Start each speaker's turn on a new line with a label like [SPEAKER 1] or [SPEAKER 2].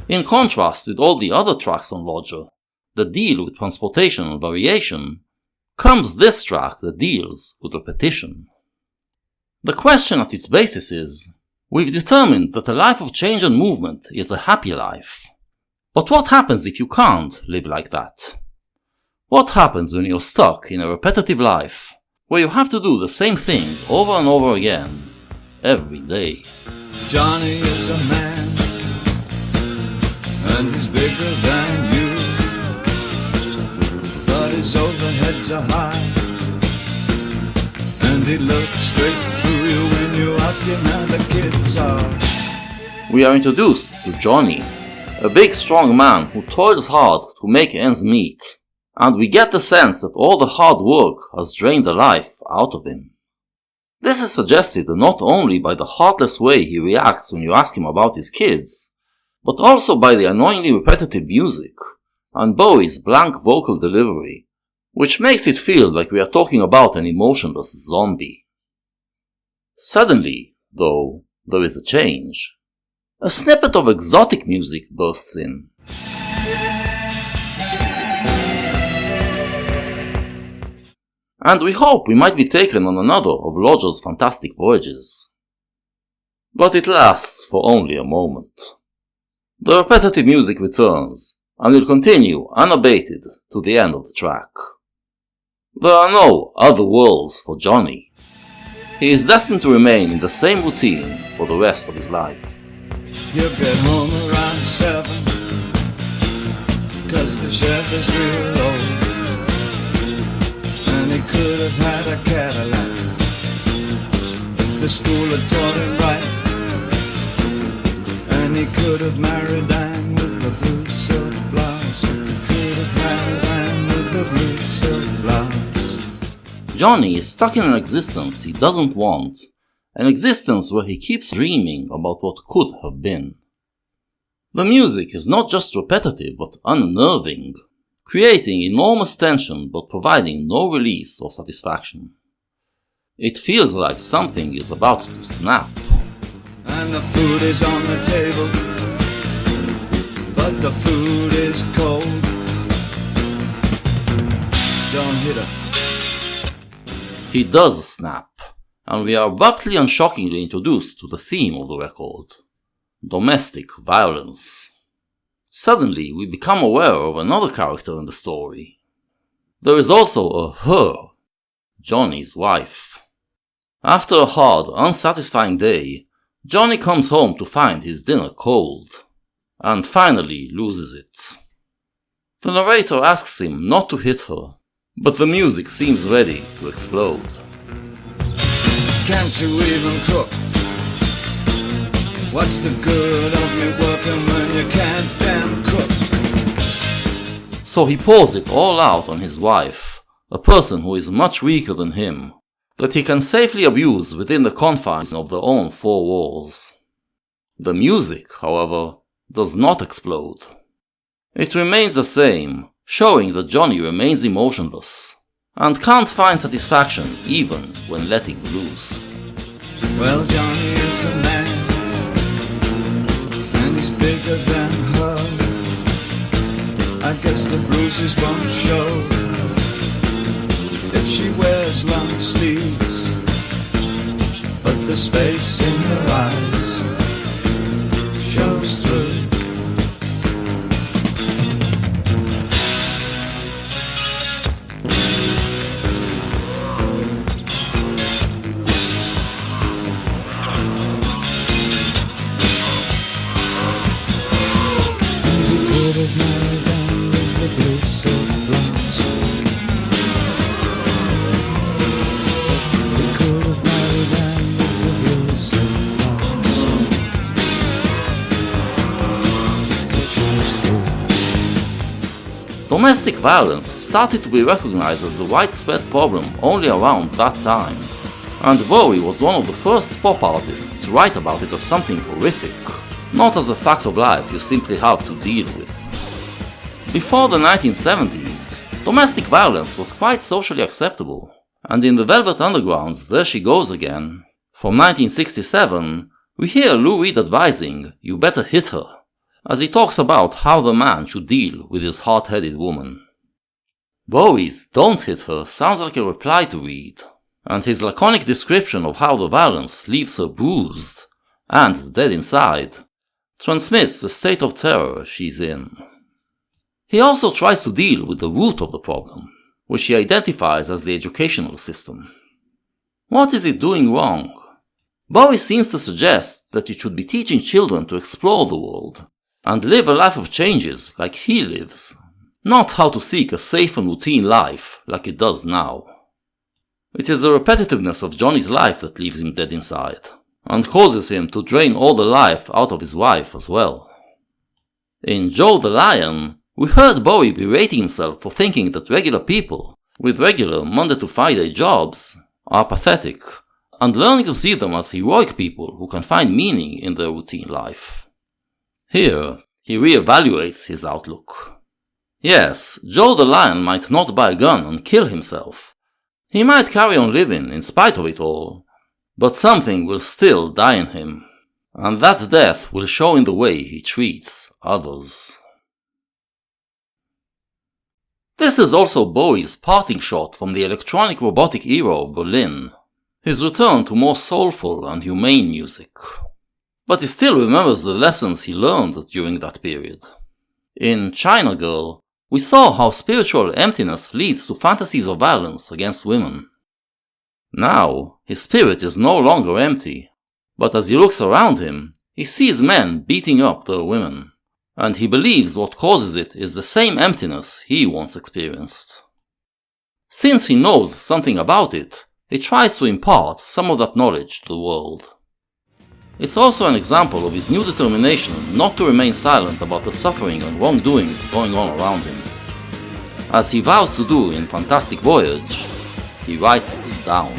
[SPEAKER 1] In contrast with all the other tracks on Roger that deal with transportation and variation, comes this track that deals with repetition. The question at its basis is, we've determined that a life of change and movement is a happy life. But what happens if you can't live like that? What happens when you're stuck in a repetitive life, where you have to do the same thing over and over again, every day?
[SPEAKER 2] Johnny is a man, and he's bigger than you, but his overheads are high, and he looks straight through you when you ask him how the kids are.
[SPEAKER 1] We are introduced to Johnny, a big strong man who toils hard to make ends meet, and we get the sense that all the hard work has drained the life out of him. This is suggested not only by the heartless way he reacts when you ask him about his kids, but also by the annoyingly repetitive music and Bowie's blank vocal delivery, which makes it feel like we are talking about an emotionless zombie. Suddenly, though, there is a change. A snippet of exotic music bursts in. And we hope we might be taken on another of Roger's fantastic voyages. But it lasts for only a moment. The repetitive music returns, and will continue unabated to the end of the track. There are no other worlds for Johnny. He is destined to remain in the same routine for the rest of his life.
[SPEAKER 2] You'll get home around 7, 'cause the chef is real old, and he could have had a Cadillac if the school had taught him right, and he could have married Anne with the blue silk blouse. Could have had Anne with the blue silk blouse.
[SPEAKER 1] Johnny is stuck in an existence he doesn't want, an existence where he keeps dreaming about what could have been. The music is not just repetitive but unnerving, creating enormous tension but providing no release or satisfaction. It feels like something is about to snap.
[SPEAKER 2] And the food is on the table, but the food is cold. Don't hit her.
[SPEAKER 1] He does snap, and we are abruptly and shockingly introduced to the theme of the record: domestic violence. Suddenly, we become aware of another character in the story. There is also a her, Johnny's wife. After a hard, unsatisfying day, Johnny comes home to find his dinner cold, and finally loses it. The narrator asks him not to hit her, but the music seems ready to explode.
[SPEAKER 2] Can't you even cook? What's the good of me working when you can't damn cook?
[SPEAKER 1] So he pours it all out on his wife, a person who is much weaker than him, that he can safely abuse within the confines of their own four walls. The music, however, does not explode. It remains the same, showing that Johnny remains emotionless, and can't find satisfaction even when letting loose.
[SPEAKER 2] Well, Johnny is a man, and he's bigger than her. I guess the bruises won't show if she wears long sleeves, but the space in her eyes shows through. And he could have married Anne with the blue silk blouse. He could have married Anne with the blue silk blouse. It shows through.
[SPEAKER 1] Domestic violence started to be recognized as a widespread problem only around that time, and Bowie was one of the first pop artists to write about it as something horrific, not as a fact of life you simply have to deal with. Before the 1970s, domestic violence was quite socially acceptable, and in the Velvet Underground's There She Goes Again, from 1967, we hear Lou Reed advising, "You better hit her," as he talks about how the man should deal with his hard-headed woman. Bowie's "Don't hit her" sounds like a reply to Reed, and his laconic description of how the violence leaves her bruised and dead inside transmits the state of terror she's in. He also tries to deal with the root of the problem, which he identifies as the educational system. What is it doing wrong? Bowie seems to suggest that it should be teaching children to explore the world and live a life of changes like he lives, not how to seek a safe and routine life like it does now. It is the repetitiveness of Johnny's life that leaves him dead inside, and causes him to drain all the life out of his wife as well. In Joe the Lion, we heard Bowie berating himself for thinking that regular people, with regular Monday to Friday jobs, are pathetic, and learning to see them as heroic people who can find meaning in their routine life. Here, he re-evaluates his outlook. Yes, Joe the Lion might not buy a gun and kill himself. He might carry on living in spite of it all, but something will still die in him, and that death will show in the way he treats others. This is also Bowie's parting shot from the electronic robotic era of Berlin, his return to more soulful and humane music. But he still remembers the lessons he learned during that period. In China Girl, we saw how spiritual emptiness leads to fantasies of violence against women. Now, his spirit is no longer empty, but as he looks around him, he sees men beating up their women, and he believes what causes it is the same emptiness he once experienced. Since he knows something about it, he tries to impart some of that knowledge to the world. It's also an example of his new determination not to remain silent about the suffering and wrongdoings going on around him. As he vows to do in Fantastic Voyage, he writes it down.